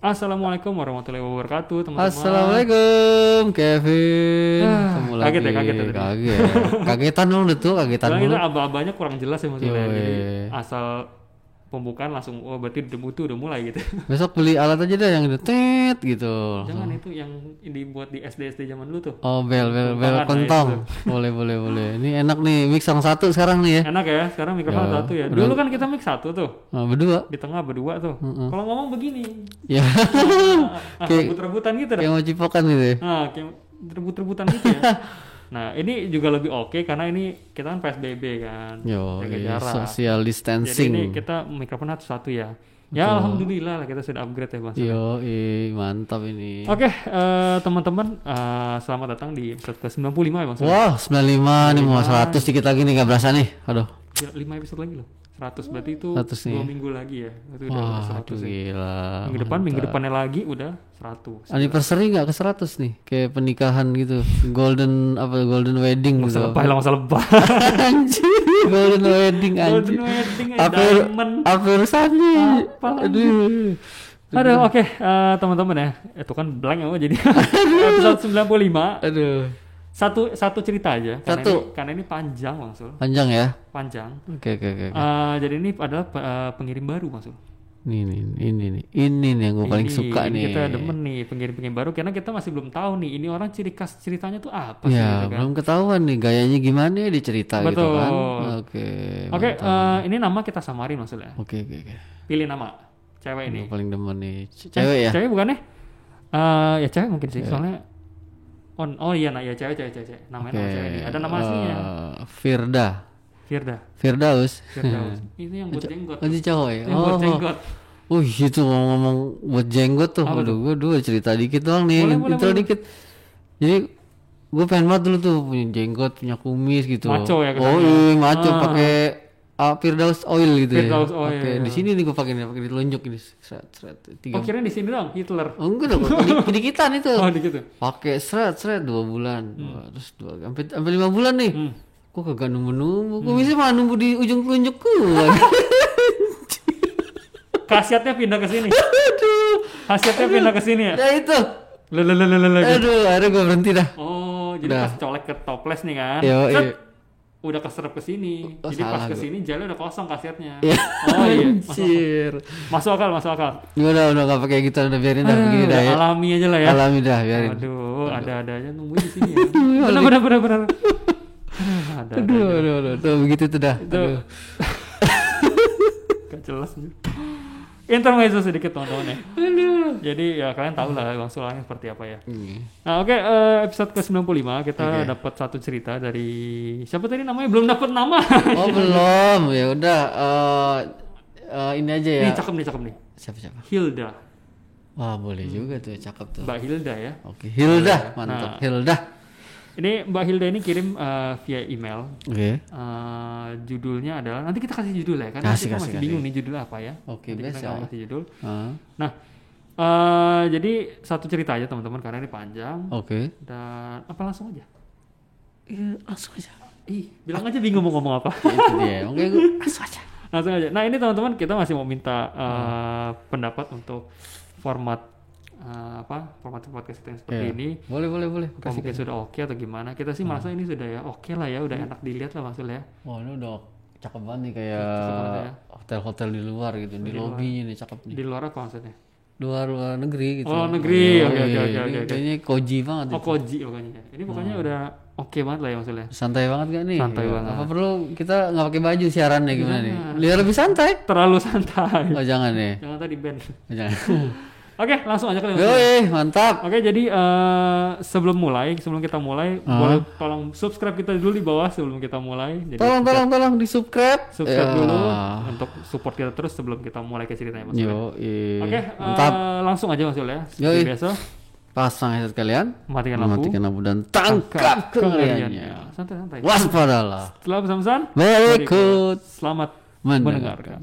Assalamualaikum warahmatullahi wabarakatuh, teman-teman. Assalamualaikum Kevin. Ketemu lagi. Kaget ya tadi. Kaget. Kagetan dong tuh, kagetan Soalnya dulu. kita aba-abanya kurang jelas ya maksudnya. Yoi. Jadi asal pembukaan langsung berarti udah mulai gitu. Besok beli alat aja deh yang itu tet gitu. Jangan itu yang dibuat di SD zaman dulu tuh. Oh, bel Nah, kontong. Boleh. Ini enak nih, mix yang satu sekarang nih ya. Enak ya, sekarang mikrofon Ya, satu ya. udah. Dulu kan kita mix satu tuh, Oh, berdua. di tengah berdua tuh. Kalau ngomong begini, Ya. Kayak rebut-rebutan gitu dah. kayak mau cipokan gitu ya. Nah, kayak rebut-rebutan gitu ya. Nah, ini juga lebih oke karena ini kita kan PSBB kan, Yo, jaga jarak. social Jadi distancing. ini kita mikrofon satu ya. Ya alhamdulillah lah kita sudah upgrade ya Bang. Yo, mantap ini. Oke, teman-teman, selamat datang di episode ke-95 ya Bang. Wah, 95 nih mau 100 dikit lagi nih, gak berasa nih. Aduh. Ya, 5 episode lagi loh. 100 berarti itu 100 nih. 2 minggu lagi ya. Itu udah Wah, 100 ya. gila. Minggu depannya lagi udah 100. Anniversary nggak ke 100 nih, kayak pernikahan gitu, golden wedding gitu. Masa lebay. Anjir, golden wedding anjir. Golden wedding Apa diamond. apa urusannya? Apa lagi? Aduh. Oke, teman-teman ya. Itu kan blank ya jadi episode 95. Aduh. Satu cerita aja Satu. karena ini panjang Bang Sul. Panjang ya? Panjang. Oke. Jadi ini adalah pengirim baru Bang Sul. Ini nih yang gue paling suka Ini nih. kita demen nih pengirim baru karena kita masih belum tahu nih ini orang ciri khas ceritanya tuh apa sih Ya, gitu kan. belum ketahuan nih gayanya gimana ya dicerita gitu Betul. kan. Oke. Oke, mantap. ini nama kita samarin maksudnya. Oke. Pilih nama cewek ini. Gue paling demen nih. Cewek ya? Cewek bukan ya? Ya cewek mungkin sih soalnya iya nah ya cewek. Namanya nama cewek ini. Ada nama aslinya. Firda. Firdaus. Ini yang buat jenggot. Ini cowok ya? Yang buat jenggot. Itu ngomong buat jenggot tuh. Waduh, gue dulu cerita dikit doang nih. Intro dikit. Jadi gue pengen banget dulu tuh punya jenggot, punya kumis gitu. Maco ya Oh iya, maco pakai Firdaus oil gitu Firdaus ya. oil. Oke, di sini nih gue pakai ditelunjuk ini. Seret. Oh kira di sini dong Hitler. Oh, enggak dong, dikitan itu. Oh dikit tuh. Pakai seret 2 bulan. Terus sampai 5 bulan nih. Kok kagak nunggu. Kok bisa mah nunggu di ujung telunjukku. Khasiatnya pindah ke sini. Khasiatnya pindah ke sini ya. Ya itu. Lelelelelele. Aduh, akhirnya gue berhenti dah. Oh, jadi pas colek ke toples nih kan. Yo, set, iya. udah keserap ke sini. Oh, Jadi pas salah ke gua. sini jalan udah kosong khasiatnya. Iya. Oh iya. Anjir. Masuk akal. Ya udah enggak pakai gitu, udah biarin dah begini dah ya. Alami aja lah ya. Alami dah, biarin. Aduh, ada aja nungguin di sini ya. Benar. Ada. Aduh. Tuh begitu tuh dah. Itu. Gak jelas nih. Intermezzo sedikit teman-teman ya. Jadi ya kalian tahu lah Bang Sulangnya seperti apa ya. Nah oke, episode ke-95 kita dapat satu cerita dari siapa tadi namanya, belum dapat nama. Oh, belum. Ya udah ini aja ya. Ini cakep nih. Siapa? Hilda. Wah, boleh juga tuh, cakep tuh. Mbak Hilda ya. Oke, Hilda, mantap. Hilda. Ini Mbak Hilda ini kirim via email. Oke. Judulnya adalah, nanti kita kasih judul ya karena kita masih bingung nih judulnya apa ya. Oke, Nanti kita kasih judul. Nah, jadi satu cerita aja teman-teman karena ini panjang. Oke. Dan apa langsung aja? Iya, langsung aja. Bilang aja bingung mau ngomong apa. Itu dia. Oke, langsung aja. Langsung aja. Nah ini teman-teman kita masih mau minta pendapat untuk format format podcast kita yang seperti ini. Boleh. Apa mungkin sudah oke atau gimana? Kita sih merasa ini sudah ya oke lah ya, udah enak dilihat lah maksudnya. Oh, ini udah cakep banget nih, kayak hotel-hotel di luar gitu, di lobbynya nih cakep nih. Di luar apa maksudnya? Luar negeri gitu. Oh negeri, oke. Kayaknya koji banget. Oh koji pokoknya. Ini pokoknya udah oke banget lah ya maksudnya. Santai banget gak nih? Santai banget. Apa perlu kita nggak pakai baju siarannya gimana nih? Biar lebih santai. Terlalu santai. Oh jangan nih. Jangan tadi band. Jangan. Oke, langsung aja kali. Yoi, mantap. Oke, jadi sebelum kita mulai, boleh tolong subscribe kita dulu di bawah sebelum kita mulai. Jadi Tolong di subscribe. Subscribe dulu untuk support kita terus sebelum kita mulai ke ceritanya Mas. Oke, mantap. Langsung aja Mas Yul ya. Yoi. Seperti biasa, Pasang headset kalian. matikan lampu dan tangkap kengeriannya. Santai-santai. Waspadalah. Setelah pesan-pesan, Berikut selamat mendengarkan. mendengarkan.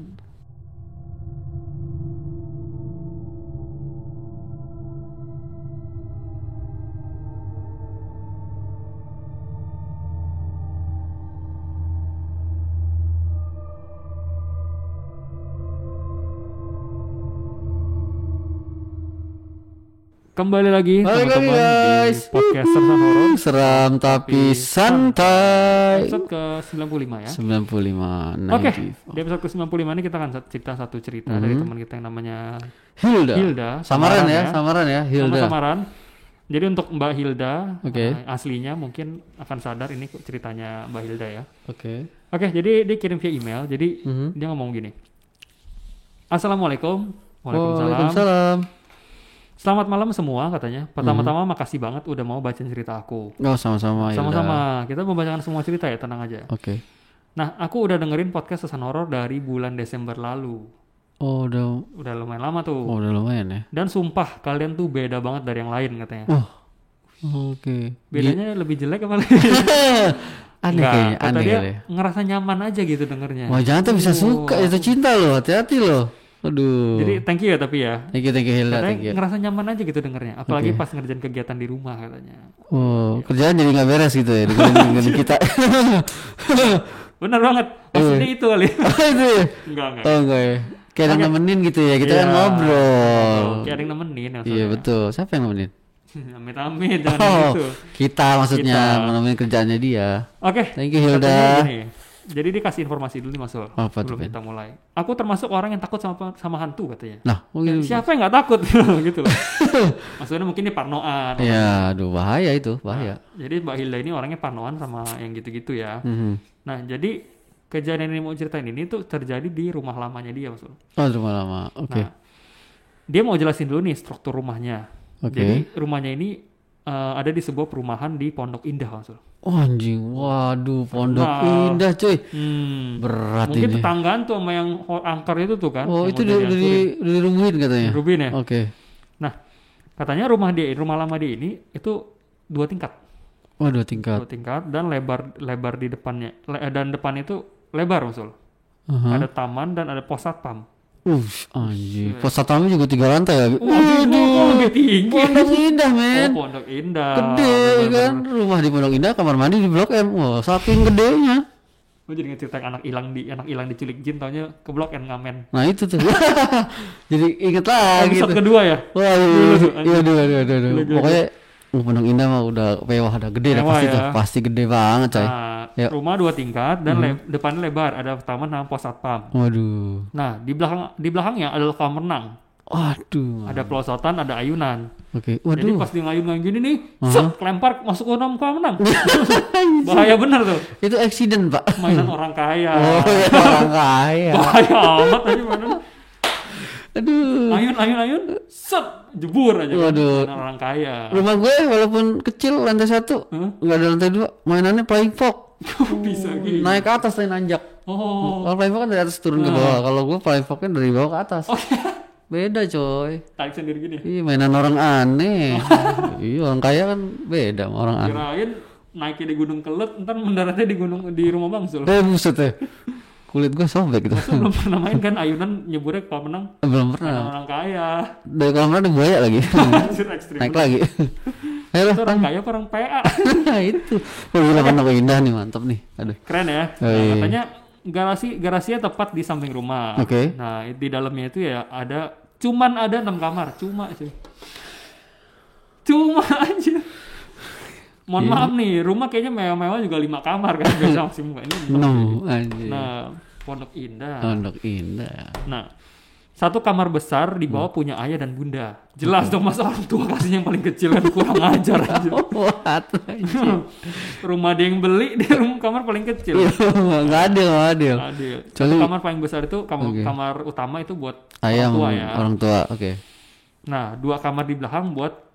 Kembali lagi teman-teman guys di podcast Seram Horor seram tapi santai. episode ke 95 ya. 95. Oke, di episode ke 95 ini kita akan cerita satu cerita dari teman kita yang namanya Hilda. Samaran ya, Hilda. Samaran. Jadi untuk Mbak Hilda, aslinya mungkin akan sadar ini ceritanya Mbak Hilda ya. Oke, jadi dia kirim via email. Jadi dia ngomong gini. Assalamualaikum. Waalaikumsalam. Selamat malam semua katanya. Pertama-tama makasih banget udah mau bacain cerita aku. Oh, sama-sama. Sama-sama. Kita membacakan semua cerita ya, tenang aja. Oke. Nah, aku udah dengerin podcast Sesan Horor dari bulan Desember lalu. Oh, udah lumayan lama tuh. Oh, udah lumayan ya. Dan sumpah kalian tuh beda banget dari yang lain katanya. Oh. Oke. Bedanya lebih jelek apa? Aneh kayaknya, kata dia ngerasa nyaman aja gitu dengernya. Wah, jangan tuh bisa suka, itu cinta loh, hati-hati loh. Aduh. Jadi thank you ya tapi ya. Thank you Hilda. Katanya ngerasa nyaman aja gitu dengernya. Apalagi pas ngerjain kegiatan di rumah katanya. Oh, kerjaan jadi nggak beres gitu ya dengan kita. Bener banget. Maksudnya itu kali. Itu ya? Enggak. Oh enggak ya. Kayak ada nemenin gitu ya. Kita kan ngobrol. Kayak ada yang nemenin. Iya betul. Siapa yang nemenin? Amit-amit jangan gitu. Kita maksudnya menemenin kerjaannya dia. Oke. Thank you Hilda. Jadi dia kasih informasi dulu nih Mas Ul, sebelum kita mulai. Aku termasuk orang yang takut sama hantu katanya. Nah, siapa yang nggak takut gitu loh. Maksudnya mungkin dia parnoan. Iya, aduh bahaya itu, bahaya. Nah, jadi Mbak Hilda ini orangnya parnoan sama yang gitu-gitu ya. Nah, jadi kejadian ini mau ceritain ini tuh terjadi di rumah lamanya dia Mas Ul. Oh, rumah lama. Oke. Nah, dia mau jelasin dulu nih struktur rumahnya. Jadi rumahnya ini ada di sebuah perumahan di Pondok Indah Mas Ul. Oh anjing, waduh Pondok Indah cuy. Berat mungkin ini. Mungkin tetanggaan tuh sama yang angker itu tuh kan. Oh itu dirubuhin katanya. Dirubuhin ya. Oke. Nah katanya rumah lama dia ini itu 2 tingkat. Oh 2 tingkat. 2 tingkat dan lebar di depannya. Dan depan itu lebar Mas Ul. Ada taman dan ada pos satpam. Anjir. Pos satpamnya juga 3 lantai ya. Waduh, lebih tinggi. Pondok Indah, men. Oh, Pondok Indah. Gede kan. Rumah di Pondok Indah, kamar mandi di Blok M. Wah, saking gedenya. Gue jadi ngeceritain anak hilang diculik jin, taunya ke Blok M ngamen. Nah, itu tuh. Jadi inget lagi. Episode kedua ya? Wah, iya, aduh. Pokoknya Pondok Indah mah udah mewah, udah gede dah pasti tuh. Pasti gede banget, coy. Nah, rumah 2 tingkat dan depannya lebar, ada taman sama pos satpam. Waduh. Nah, di belakangnya adalah kolam renang. Waduh. Ada pelosotan, ada ayunan. Oke. Waduh. Jadi pas dia ngayun gini nih, kelempar masuk ke dalam kolam renang. Bahaya bener tuh. Itu accident, Pak. Mainan orang kaya. Oh, ya, orang kaya. Bahaya amat aja mainan. Aduh. Ayun, jebur aja. Waduh. Kan, orang kaya. Rumah gue walaupun kecil lantai 1, nggak ada lantai 2, mainannya flying fox. Bisa gitu. Naik ke atas dan nanjak. Oh. Kalau flying fox kan dari atas turun ke bawah. Kalau gue flying fox kan dari bawah ke atas. Beda coy. Tarik sendiri gini. Iya mainan orang aneh. Iya orang kaya kan beda sama orang aneh. Kirain naiknya di Gunung Kelut, ntar mendaratnya di rumah Bang Sul. Buset ya. Kulit gue sobek gitu. Masa belum pernah main kan ayunan nyeburnya kolam renang? Belum pernah. Orang kaya. Dari kolam renang ada buaya lagi. Naik lagi. Ayo orang kaya apa orang PA? Nah itu. Gila Pondok Indah nih mantap nih. Aduh. Keren ya. Nah, katanya garasinya tepat di samping rumah. Oke. Nah di dalamnya itu ya cuman ada 6 kamar. Cuma aja. Mohon maaf nih, rumah kayaknya mewah-mewah juga 5 kamar kan biasa maksimum ini. Nah, Pondok Indah. Nah, 1 kamar besar di bawah punya ayah dan bunda. Jelas dong masa orang tua kasihnya yang paling kecil kan kurang ajar aja. Rumah dia yang beli, dia kamar paling kecil. Nggak adil. 1 kamar paling besar itu kamar utama itu buat ayah orang tua ya. Orang tua, oke. Nah, 2 kamar di belakang buat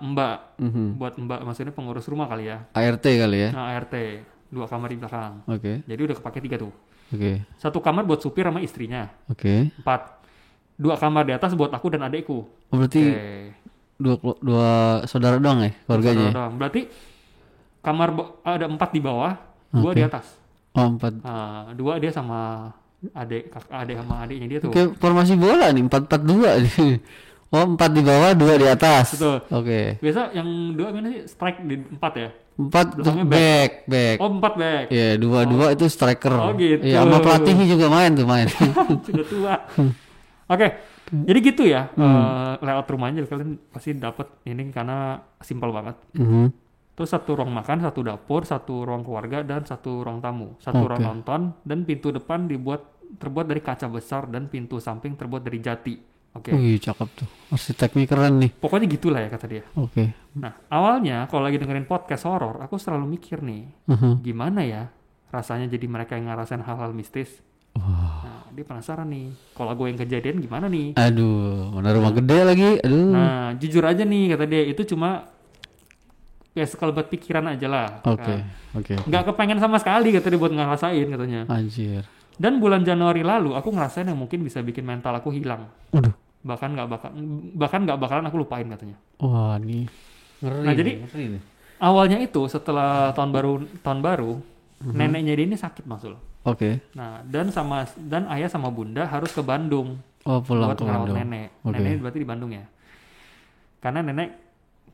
mbak, buat mbak maksudnya pengurus rumah kali ya. ART kali ya. Nah ART 2 kamar di belakang. Oke. Jadi udah kepake 3 tuh. Oke. 1 kamar buat supir sama istrinya. Oke. 4. 2 kamar di atas buat aku dan adekku. Oh berarti dua saudara doang ya keluarganya. Saudara doang. Berarti kamar ada 4 di bawah, 2 di atas. Oh 4. 2 dia sama adek sama adiknya dia tuh. Oke, formasi bola nih 4-4-2 nih. Oh 4 di bawah 2 di atas. Betul. Oke. Biasa yang 2 mana sih strike di 4 ya? 4 back. Oh 4 back. Iya 2 itu striker. Oh gitu. Iya sama pelatihnya juga main. Sudah tua. Oke. Jadi gitu ya, layout rumahnya kalian pasti dapat ini karena simpel banget. Terus satu ruang makan, satu dapur, satu ruang keluarga, dan satu ruang tamu. Satu ruang nonton, dan pintu depan terbuat dari kaca besar, dan pintu samping terbuat dari jati. Oke. Wih, cakep tuh. Arsiteknya keren nih. Pokoknya gitulah ya kata dia. Oke. Nah, awalnya kalau lagi dengerin podcast horor, aku selalu mikir nih, gimana ya rasanya jadi mereka yang ngerasain hal-hal mistis. Nah, dia penasaran nih, kalau gue yang kejadian gimana nih? Aduh, mana rumah gede lagi. Aduh. Nah, jujur aja nih kata dia, itu cuma ya sekelebat pikiran aja lah. Oke. Nggak kepengen sama sekali kata dia buat ngerasain katanya. Anjir. Dan bulan Januari lalu aku ngerasain yang mungkin bisa bikin mental aku hilang. Aduh. Bahkan nggak bakalan aku lupain katanya. Wah, nih ngeri. Nah, jadi ngeri nih. awalnya itu setelah tahun baru neneknya dia ini sakit Masul. Oke. Nah, dan ayah sama bunda harus ke Bandung Pulang buat ke ngerawat Bandung. nenek. Okay. Nenek berarti di Bandung ya.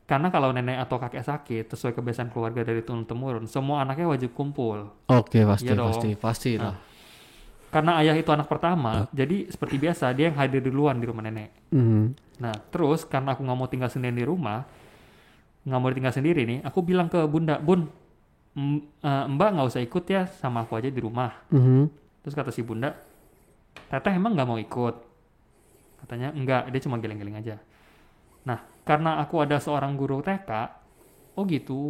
Karena kalau nenek atau kakek sakit sesuai kebiasaan keluarga dari turun temurun, semua anaknya wajib kumpul. Oke, Iya dong. pasti Nah, lah. karena ayah itu anak pertama, jadi seperti biasa dia yang hadir duluan di rumah nenek. Nah, terus karena aku nggak mau tinggal sendiri di rumah, nggak mau tinggal sendiri nih, aku bilang ke bunda, Bun, Mbak nggak usah ikut ya, sama aku aja di rumah. Terus kata si bunda, Teteh emang nggak mau ikut? Katanya enggak, dia cuma geleng-geleng aja. Nah, karena aku ada seorang guru TK, oh gitu,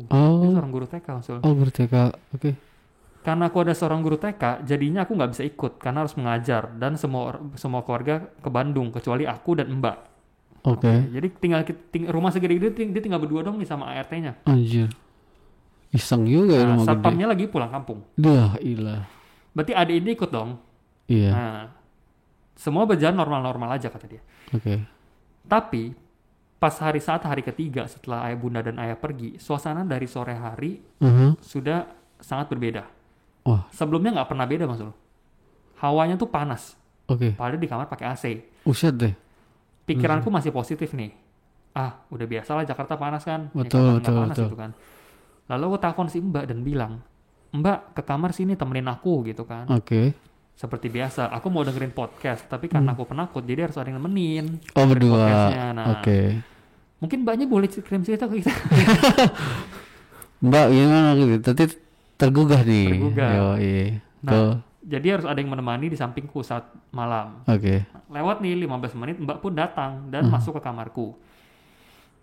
dia seorang guru TK maksudnya. Oh, guru TK, oke. Karena aku ada seorang guru TK, jadinya aku nggak bisa ikut karena harus mengajar dan semua keluarga ke Bandung kecuali aku dan Mbak. Oke. Jadi tinggal rumah segede itu dia tinggal berdua dong nih sama ART-nya. Anjir. Iseng juga ya Nah, rumah gede. satpamnya lagi pulang kampung. Dah, ilah. Berarti adik ini ikut dong. Iya. Nah, semua berjalan normal-normal aja kata dia. Oke. Tapi pas saat hari ketiga setelah ayah bunda dan ayah pergi, suasana dari sore hari sudah sangat berbeda. Wah. Sebelumnya nggak pernah beda Mas Ul. Hawanya tuh panas. Oke. Padahal di kamar pakai AC. Uset deh. Pikiranku masih positif nih. Udah biasa lah Jakarta panas kan. Betul. Gitu kan. Lalu aku telepon si Mbak dan bilang, Mbak ke kamar sini temenin aku gitu kan. Oke. Seperti biasa, aku mau dengerin podcast, tapi karena aku penakut, jadi harus ada yang nemenin. Oh, berdua. Podcastnya. Nah, Oke. mungkin Mbaknya boleh kirim cerita ke kita. Mbak gimana gitu? Tadi tergugah nih. Tergugah. Yoi. Nah, jadi harus ada yang menemani di sampingku saat malam. Oke. Lewat nih 15 menit, Mbak pun datang dan masuk ke kamarku.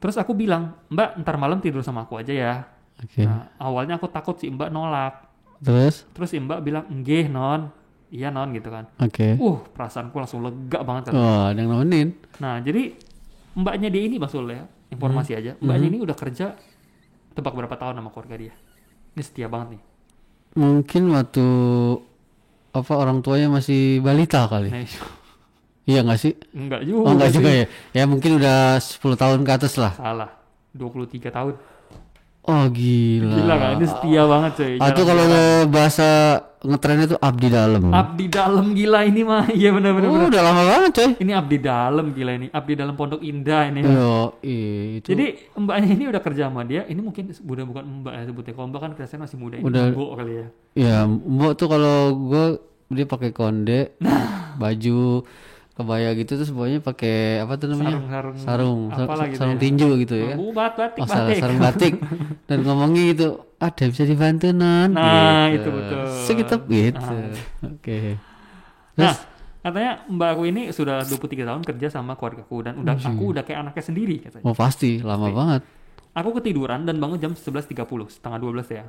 Terus aku bilang, Mbak ntar malam tidur sama aku aja ya. Oke. Nah, awalnya aku takut si Mbak nolak. Terus? Terus si Mbak bilang, enggih non. Iya non gitu kan. Oke. Perasaanku langsung lega banget kan. Oh, ada yang nemenin. Nah, jadi mbaknya dia ini Mas Ul ya, informasi aja. Mbaknya ini udah kerja tebak berapa tahun sama keluarga dia. Ini setia banget nih. Mungkin waktu orang tuanya masih balita kali. Nah, Iya nggak sih? enggak juga. Oh, nggak sih. juga ya. Ya mungkin udah 10 tahun ke atas lah. Salah. 23 tahun. Oh, gila. Gila kan? Ini setia banget coy. Atau kalau bahasa ngetrennya tuh abdi dalam. Abdi dalam gila ini mah. Iya benar-benar. Udah lama banget coy. Ini abdi dalam gila ini. Abdi dalam Pondok Indah ini. Itu. Jadi mbaknya ini udah kerja sama dia. Ini mungkin bukan mbak ya sebutnya. Kalau mbak kan kerjanya masih muda. Ini Udah. mbok kali ya. Ya, mbok tuh kalau dia pakai konde, baju kebaya gitu, terus bawahnya pakai apa tuh namanya? Sarung tinju gitu ya. Batik. Sarung batik. Dan ngomongnya gitu, ada bisa dibantu non. Nah, gitu. itu betul. Sekitar gitu. Oke. Nah, katanya mbak aku ini sudah 23 tahun kerja sama keluargaku dan aku udah kayak anaknya sendiri katanya. Oh, pasti lama banget. Aku ketiduran dan bangun jam 11.30, setengah 12 ya.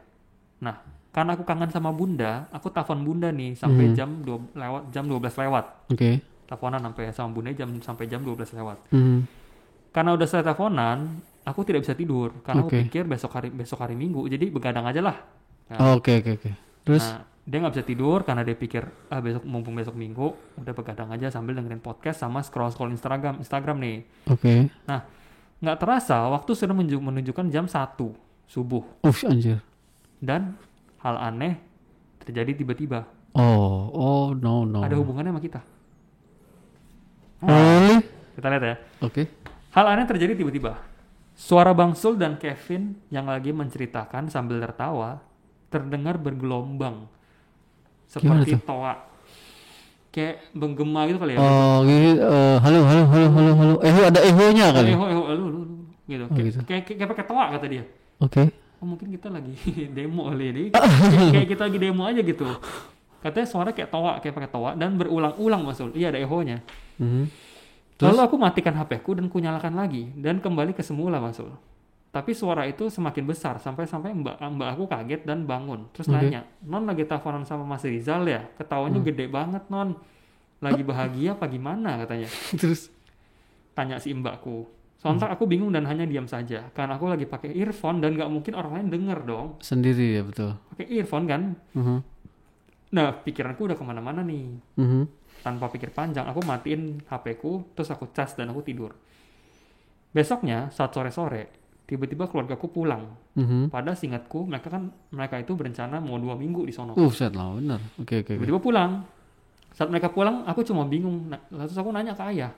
Nah, karena aku kangen sama bunda, aku telepon bunda nih sampai jam 12 lewat. Oke. Teleponan sama bunda sampai jam 12 lewat. Karena udah selesai teleponan, aku tidak bisa tidur karena aku pikir besok hari Minggu, jadi begadang aja lah. Nah, Oke. Terus? Nah, dia nggak bisa tidur karena dia pikir mumpung besok Minggu, udah begadang aja sambil dengerin podcast sama scroll Instagram nih. Oke. Nah, nggak terasa waktu sudah menunjukkan jam 1 subuh. Anjir. Dan hal aneh terjadi tiba-tiba. Oh no. Ada hubungannya sama kita. Kita lihat ya. Oke. Hal aneh terjadi tiba-tiba. Suara Bang Sul dan Kevin yang lagi menceritakan sambil tertawa terdengar bergelombang seperti toa. kayak menggema gitu kali ya. Oh gitu. Halo. Ada ehonya kali. Eho lu gitu. Kayak pakai toa kata dia. Oke. Oh mungkin kita lagi demo kali ini. Kayak kita lagi demo aja gitu. Katanya suara kayak pakai toa dan berulang-ulang Masul. Iya ada ehonya. Lalu aku matikan HP-ku dan ku nyalakan lagi dan kembali ke semula Masul. Tapi suara itu semakin besar sampai mbak aku kaget dan bangun. Terus nanya, "Non lagi teleponan sama Mas Rizal ya? Ketawanya gede banget Non. Lagi bahagia apa gimana?" katanya. Terus tanya si mbakku. Sontak aku bingung dan hanya diam saja karena aku lagi pakai earphone dan nggak mungkin orang lain denger dong. Sendiri ya betul. Pakai earphone kan. Nah pikiranku udah kemana-mana nih. Tanpa pikir panjang aku matiin HP-ku terus aku cas dan aku tidur. Besoknya saat sore-sore tiba-tiba keluargaku pulang. Pada seingatku mereka itu berencana mau 2 minggu di sono. Set lah bener. Oke. Tiba-tiba pulang. Saat mereka pulang aku cuma bingung. Terus aku nanya ke ayah.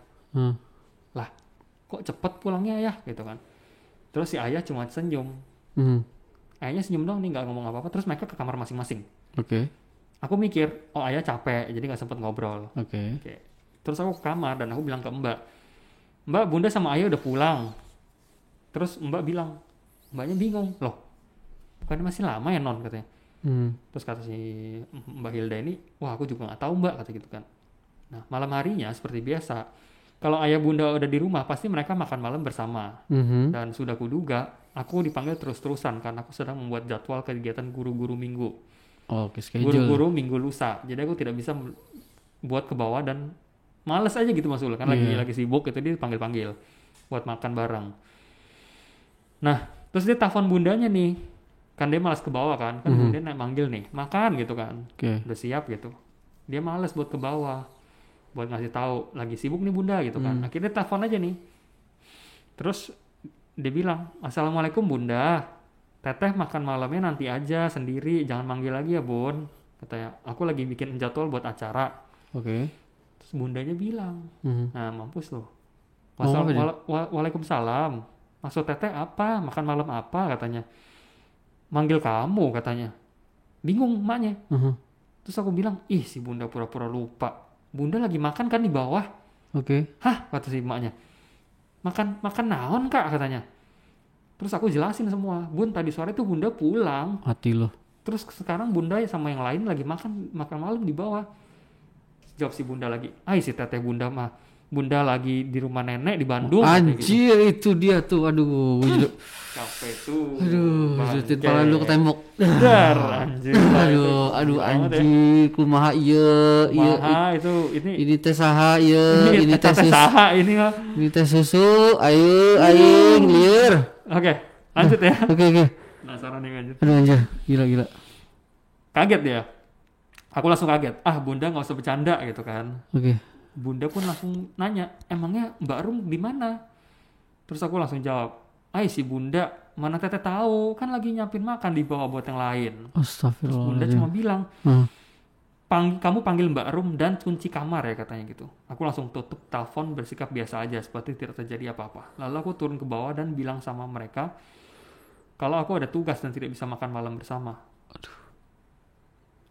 Lah kok cepet pulangnya ayah gitu kan. Terus si ayah cuma senyum. Ayahnya senyum dong nih nggak ngomong apa-apa. Terus mereka ke kamar masing-masing. Oke. Aku mikir oh ayah capek jadi nggak sempet ngobrol. Oke. Terus aku ke kamar dan aku bilang ke Mbak Bunda sama ayah udah pulang. Terus mbaknya bingung loh bukannya masih lama ya Non katanya. Terus kata si Mbak Hilda ini wah aku juga nggak tahu Mbak kata gitu kan. Nah malam harinya seperti biasa kalau ayah bunda udah di rumah pasti mereka makan malam bersama. Dan sudah kuduga aku dipanggil terus-terusan karena aku sedang membuat jadwal kegiatan guru-guru minggu. Guru-guru minggu lusa. Jadi aku tidak bisa buat ke bawah dan males aja gitu Mas Ul kan lagi sibuk gitu dia panggil-panggil buat makan bareng. Nah terus dia telepon bundanya nih kan dia malas ke bawah kan bundanya manggil nih makan gitu kan. Udah siap gitu dia malas buat ke bawah buat ngasih tahu lagi sibuk nih bunda gitu kan. Akhirnya telepon aja nih terus dia bilang Assalamualaikum bunda, teteh makan malamnya nanti aja sendiri jangan manggil lagi ya bun katanya aku lagi bikin jadwal buat acara. Terus bundanya bilang nah mampus loh. Waalaikumsalam. Maksud teteh apa? Makan malam apa? Katanya. Manggil kamu katanya. Bingung emaknya. Terus aku bilang, ih si bunda pura-pura lupa. Bunda lagi makan kan di bawah. Hah? Kata si emaknya. Makan naon kak? Katanya. Terus aku jelasin semua. Bun tadi sore tuh bunda pulang. Hati loh. Terus sekarang bunda sama yang lain lagi makan malam di bawah. Jawab si bunda lagi. Si teteh bunda mah. Bunda lagi di rumah nenek di Bandung. Anjir gitu. Itu dia tuh. Aduh. Capek tuh. Aduh. Jutin pala lu ke tembok. Dar anjir. Aduh anjir. Kumaha iya. Kumaha itu. Ini teh saha iya. Ini teh saha ini mah. Ini teh susu. Ayo liur. Oke. Lanjut ya. Oke. Penasaran nih lanjut. Aduh anjir. Gila. Kaget dia. Aku langsung kaget. Bunda gak usah bercanda gitu kan. Bunda pun langsung nanya, emangnya Mbak Rum di mana? Terus aku langsung jawab, si Bunda, mana teteh tahu, kan lagi nyiapin makan di bawah buat yang lain. Astagfirullah. Terus Bunda cuma bilang, kamu panggil Mbak Rum dan kunci kamar ya katanya gitu. Aku langsung tutup telepon bersikap biasa aja, seperti tidak terjadi apa-apa. Lalu aku turun ke bawah dan bilang sama mereka, kalau aku ada tugas dan tidak bisa makan malam bersama.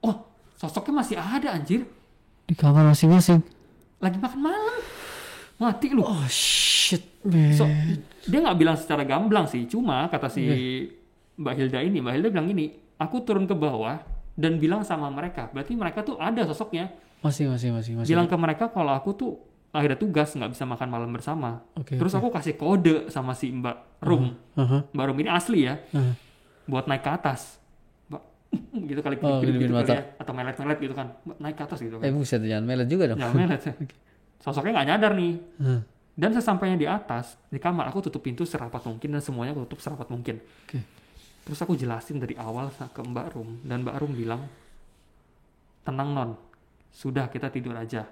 Oh, sosoknya masih ada anjir. Di kamar masing-masing. Lagi makan malam. Mati lu. Oh shit man. Dia gak bilang secara gamblang sih. Cuma kata si Mbak Hilda bilang gini. Aku turun ke bawah dan bilang sama mereka. Berarti mereka tuh ada sosoknya. Masih. Bilang ke mereka kalau aku tuh ada tugas gak bisa makan malam bersama. Terus aku kasih kode sama si Mbak Rum. Mbak Rum ini asli ya. Buat naik ke atas. Gitu kali gitu ya. Atau melet gitu kan naik ke atas gitu kan. Bisa jangan melet juga dong. Jangan melet. Sosoknya nggak nyadar nih. Dan sesampainya di atas di kamar aku tutup pintu serapat mungkin dan semuanya aku tutup serapat mungkin. Terus aku jelasin dari awal ke Mbak Rum dan Mbak Rum bilang tenang Non, sudah kita tidur aja.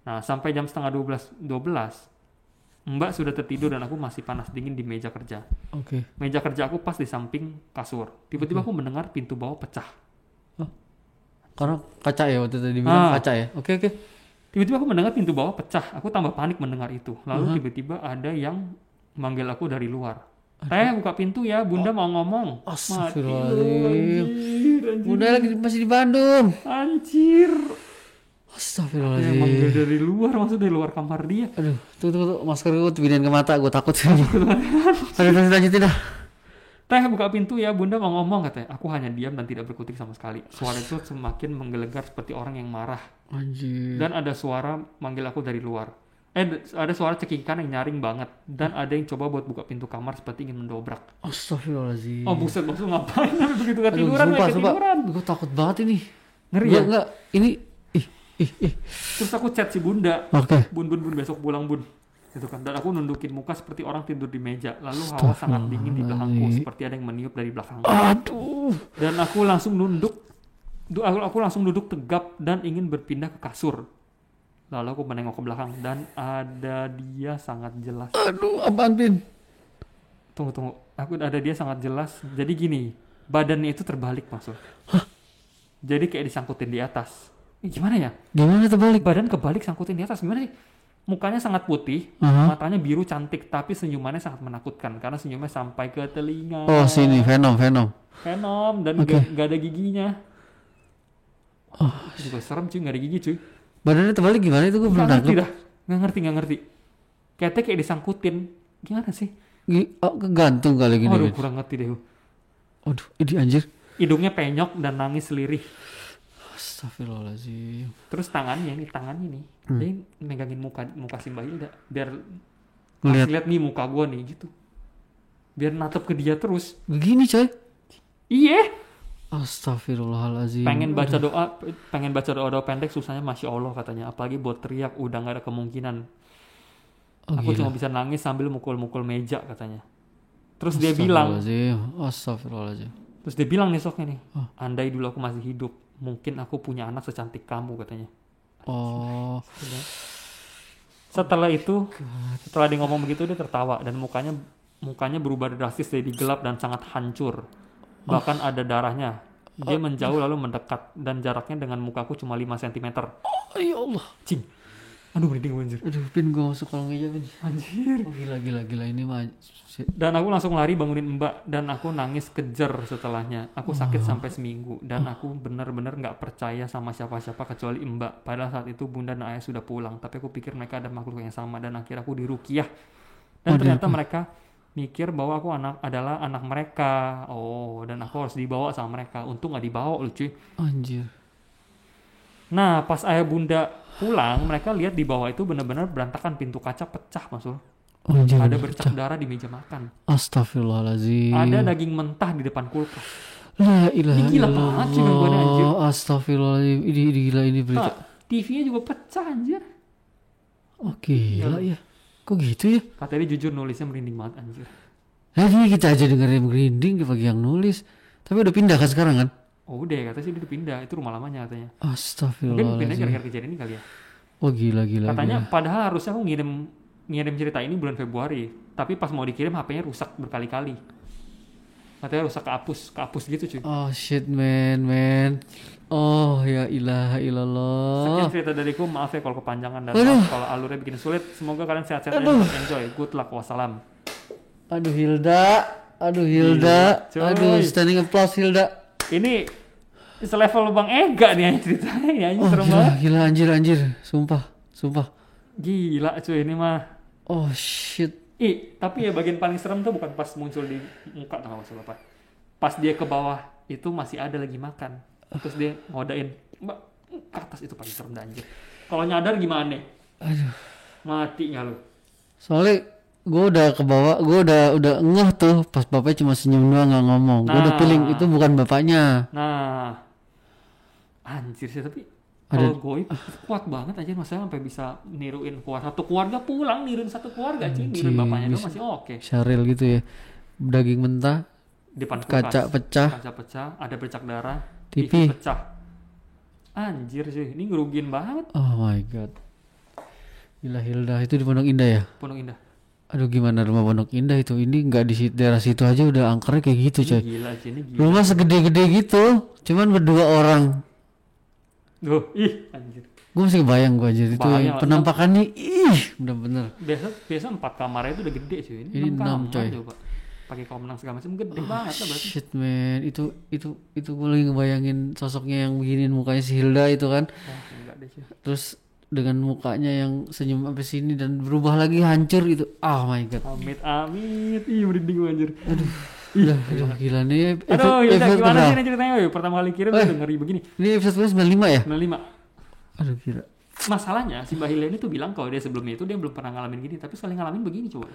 Nah sampai jam setengah 12 Mbak sudah tertidur dan aku masih panas dingin di meja kerja. Meja kerja aku pas di samping kasur. Tiba-tiba aku mendengar pintu bawah pecah. Karena kaca ya waktu tadi bilang kaca ya. Oke. Tiba-tiba aku mendengar pintu bawah pecah. Aku tambah panik mendengar itu. Lalu tiba-tiba ada yang manggil aku dari luar. Teh buka pintu ya, Bunda mau ngomong. Astagfirullahaladzim. Bunda lagi masih di Bandung. Anjir. Astagfirullahaladzim. manggil dari luar, maksudnya dari luar kamar dia. Aduh, tuh masker gue pindahin ke mata, gue takut. Aduh, lanjutin dah. Teh, buka pintu ya, Bunda mau ngomong, katanya. Aku hanya diam dan tidak berkutik sama sekali. Suara itu semakin menggelegar seperti orang yang marah. Anjir. Dan ada suara manggil aku dari luar. Ada suara cekikan yang nyaring banget. Dan ada yang coba buat buka pintu kamar seperti ingin mendobrak. Astagfirullahaladzim. Oh buset, maksud ngapain? Begitu Aduh, ketiduran, ketiduran. Gue takut banget ini. Ngeri ya? Enggak, ini. Terus aku chat si Bunda. Oke. Bun, besok pulang, Bun. Gitu kan. Dan aku nundukin muka seperti orang tidur di meja. Lalu hawa sangat dingin di belakangku, seperti ada yang meniup dari belakang. Aduh. Dan aku langsung aku langsung duduk tegap dan ingin berpindah ke kasur. Lalu aku menengok ke belakang dan ada dia sangat jelas. Aduh, apaan, Pin? Tunggu. Ada dia sangat jelas. Jadi gini, badannya itu terbalik, maksud. Hah? Jadi kayak disangkutin di atas. Gimana ya? Gimana terbalik? Badan kebalik sangkutin di atas. Gimana sih? Mukanya sangat putih, matanya biru cantik, tapi senyumannya sangat menakutkan karena senyumnya sampai ke telinga. Oh, sini Venom. Venom dan gak ada giginya. Oh, juga serem cuy, gak ada gigi cuy. Badannya terbalik gimana itu gue belum nangkep. Gak ngerti. Kayaknya kayak disangkutin. Gimana sih? Kegantung kali gini. Aduh, kurang ngerti deh. Aduh, ini anjir. Hidungnya penyok dan nangis lirih. Astagfirullahaladzim. Terus tangannya nih, dia megangin muka si Mbak Hilda biar lihat nih muka gue nih gitu. Biar natap ke dia terus. Begini coy. Iya. Astagfirullahaladzim. Pengen baca doa pendek susahnya Masya Allah katanya. Apalagi buat teriak udah gak ada kemungkinan. Aku cuma bisa nangis sambil mukul-mukul meja katanya. Terus dia bilang. Astagfirullahaladzim. Terus dia bilang nih soknya nih. Andai dulu aku masih hidup, mungkin aku punya anak secantik kamu katanya. Oh. Setelah dia ngomong begitu dia tertawa dan mukanya berubah drastis dari gelap dan sangat hancur. Bahkan ada darahnya. Dia menjauh lalu mendekat dan jaraknya dengan mukaku cuma 5 cm. Oh, ya Allah. Cing. Aduh merinding gue anjir. Aduh, Pin, gue masuk kolong meja, Pin. Anjir. Oh, gila ini mah. Dan aku langsung lari bangunin Mbak dan aku nangis kejer setelahnya. Aku sakit sampai seminggu dan aku benar-benar nggak percaya sama siapa-siapa kecuali Mbak. Padahal saat itu Bunda dan Ayah sudah pulang, tapi aku pikir mereka ada makhluk yang sama dan akhirnya aku diruqyah. Dan ternyata mereka mikir bahwa aku adalah anak mereka. Oh, dan aku harus dibawa sama mereka. Untung nggak dibawa loh cuy. Anjir. Nah, pas Ayah Bunda pulang, mereka lihat di bawah itu benar-benar berantakan, pintu kaca pecah, Masul. Anjir, ada bercak darah di meja makan. Astagfirullahaladzim. Ada daging mentah di depan kulkas. La ilaha ini gila banget sih gangguannya anjir. Astagfirullahaladzim. Ini gila ini berita. TV-nya juga pecah anjir. Oh gila ya. Kok gitu ya? Katanya dia jujur nulisnya merinding banget anjir. Nah kita aja dengerin merinding bagi yang nulis. Tapi udah pindah kan sekarang kan? Oh udah, katanya sih dia udah pindah. Itu rumah lamanya katanya. Astagfirullahaladzim. Mungkin pindah gara-gara kejadian ini kali ya. Oh gila. Katanya padahal harusnya aku ngirim cerita ini bulan Februari, tapi pas mau dikirim HP-nya rusak berkali-kali. Katanya rusak kehapus gitu cuy. Oh shit man. Oh ya ilaha illallah. Sekian cerita dariku, maaf ya kalau kepanjangan dan maaf kalau alurnya bikin sulit. Semoga kalian sehat-sehat dan enjoy. Good luck, wassalam. Aduh Hilda. Aduh standing applause Hilda. Ini selevel Bang Ega nih ceritanya ya, serem banget. Gila anjir. Sumpah. Gila cuy ini mah. Oh shit. Tapi ya bagian paling serem tuh bukan pas muncul di muka tau maksud apa. Pas dia ke bawah itu masih ada lagi makan. Terus dia ngodain, Mbak, ke atas itu paling serem dah anjir. Kalau nyadar gimana? Aduh. Mati nggak lu? Soalnya gue udah ke bawah, gue udah ngeh tuh pas bapaknya cuma senyum doang nggak ngomong. Gue udah feeling itu bukan bapaknya. Nah, anjir sih tapi kalau goib kuat banget aja masalah sampai bisa niruin satu keluarga pulang, niruin satu keluarga cuy, niruin bapaknya doang masih oke. Syaril gitu ya, daging mentah, depan kaca pecah, ada bercak darah, TV pecah. Anjir sih, ini ngerugiin banget. Oh my god. Gila Hilda, itu di Pondok Indah ya? Pondok Indah. Aduh gimana rumah Pondok Indah itu? Ini nggak di daerah situ aja udah angkernya kayak gitu coy. Gila. Rumah segede-gede gitu, cuman berdua orang. Duh, anjir. Gue masih kebayang gue aja itu penampakannya, bener-bener. Biasa 4 kamar itu udah gede sih. Ini 6 coy. Coba. pakai komenang segala macam gede banget lah berarti. Shit man, itu gue lagi ngebayangin sosoknya yang beginiin mukanya si Hilda itu kan. Enggak deh. Terus dengan mukanya yang senyum sampai sini dan berubah lagi hancur gitu. Oh my god. Amit. Ih merinding gue anjir. Aduh, gila nih. Aduh, Hilda gimana sih ini ceritanya? Pertama kali kirim udah ngeri begini. Ini episode 95 ya? 95. Aduh gila. Masalahnya si Mbak Hilda ini tuh bilang kalau dia sebelumnya itu dia belum pernah ngalamin gini, tapi sekali ngalamin begini coba.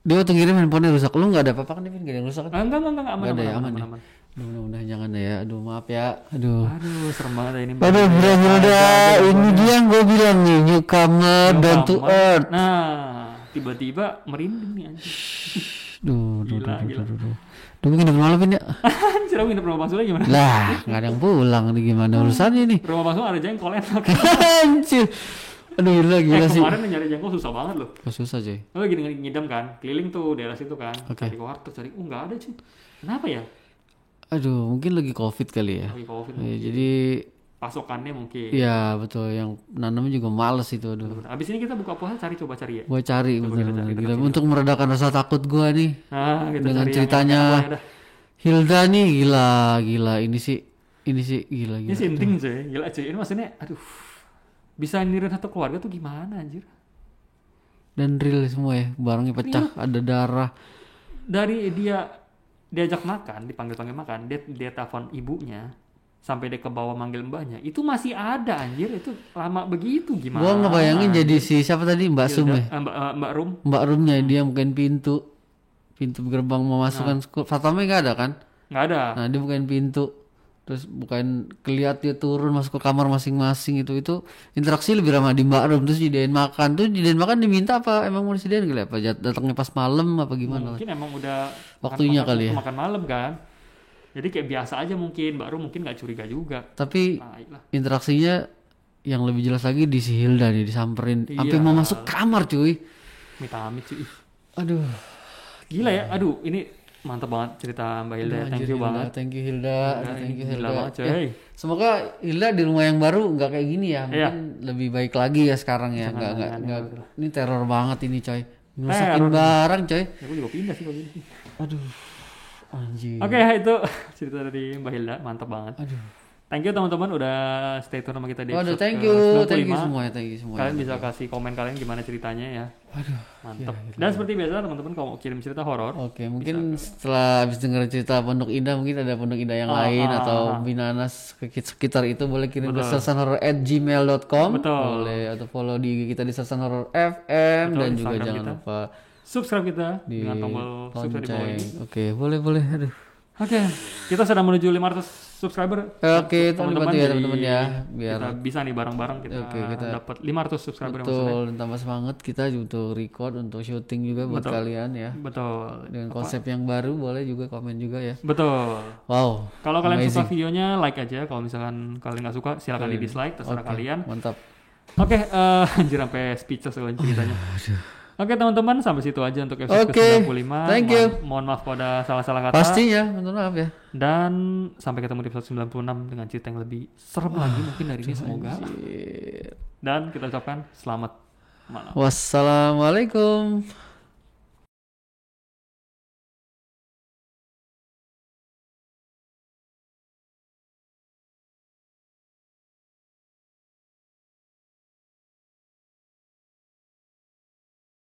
Dia waktu ngirim handphonenya rusak. Lu gak ada apa-apa kan, Devin? Gak ada yang rusak kan? Enggak, aman. Mudah-mudahan jangan deh ya. Aduh maaf ya. Aduh serem banget ini. Aduh Hilda, ini dia yang gue bilang nih, newcomer down to earth. Nah, tiba-tiba merinding nih anjir. Duh. Duh mungkin udah malam ya. Anjir, aku nginep rumah Bang Sule gimana? Lah, gak ada yang pulang nih, gimana urusannya nih? Rumah Bang Sule ada jengkol enak. Anjir. Aduh gila sih. Kemarin nyari jengkol susah banget loh. Susah cuy. Lo lagi ngidam kan, keliling tuh daerah situ kan. Okay. Cari warteg, nggak ada cuy. Kenapa ya? Aduh, mungkin lagi COVID kali ya. Lagi COVID. Ya, jadi pasokannya mungkin. Iya betul, yang nanamnya juga males itu. Aduh. Abis ini kita buka puasa coba cari ya. Gua cari bener. Gila, untuk meredakan rasa takut gua nih. Nah, gitu dengan ceritanya Hilda nih gila. Ini sih gila. Ini sinting cuy, gila cuy. Ini maksudnya, aduh. Bisa nirin satu keluarga tuh gimana anjir? Dan real semua ya, barangnya pecah, ada darah. Dari dia diajak makan, dipanggil makan, dia telepon ibunya, sampai dia ke bawah manggil mbaknya, itu masih ada anjir, itu lama begitu gimana? Gua ngebayangin anjir. Jadi si siapa tadi Mbak Sum ya? Mbak Rumnya dia bukain pintu gerbang memasukkan Fatame nggak ada kan? Nggak ada. Nah dia bukain pintu. Terus bukan kelihatan dia turun masuk ke kamar masing-masing itu interaksi lebih ramah di Mbak Rum. Terus didiain makan diminta apa emang mau disediain kali apa datangnya pas malam apa gimana? Mungkin emang udah waktunya kali ya. Makan malam kan. Jadi kayak biasa aja mungkin Mbak Rum mungkin nggak curiga juga. Tapi interaksinya yang lebih jelas lagi di si Hilda nih disamperin sampai mau masuk kamar cuy. Amit cuy. Aduh. Gila ya. Aduh ini mantap banget cerita Mbak Hilda. Thank you banget. Thank you Hilda. Gila banget coy. Ya, semoga Hilda di rumah yang baru nggak kayak gini ya. Mungkin lebih baik lagi ya sekarang ya. Nggak. Ini teror banget ini coy. Ngerusakin barang coy. Aku juga pindah sih kalau gini. Aduh. Anjir. Oke, itu cerita dari Mbak Hilda. Mantap banget. Aduh. Thank you teman-teman udah stay tune sama kita di episode thank you semua. Kalian bisa kasih komen kalian gimana ceritanya ya. Aduh, mantap. Dan seperti biasa teman-teman kalau mau kirim cerita horor. Oke, mungkin setelah habis dengar cerita Pondok Indah mungkin ada Pondok Indah yang lain atau Binanas sekitar itu boleh kirim ke sersanhoror@gmail.com. Boleh atau follow di kita di Sersan Horor FM. Dan juga jangan lupa subscribe kita dengan tombol subscribe di bawah ini. Oke, boleh. Aduh. Oke, kita sedang menuju 500 subscriber. Oke, teman-teman ya, biar kita bisa nih bareng-bareng kita dapat 500 subscriber. Betul, dan tambah semangat kita untuk record, untuk syuting juga buat kalian ya. Betul. Dengan konsep yang baru, boleh juga komen juga ya. Betul. Wow. Kalau kalian suka videonya, like aja. Kalau misalkan kalian nggak suka, silakan di dislike, terserah kalian. Mantap. Oke, anjir sampai speechless kalau ceritanya. Oke teman-teman, sampai situ aja untuk episode ke-95. Thank you. Mohon maaf pada salah-salah kata. Pastinya, mohon maaf ya. Dan sampai ketemu di episode 96 dengan cerita yang lebih serem lagi mungkin dari ini semoga. Dan kita ucapkan selamat malam. Wassalamualaikum.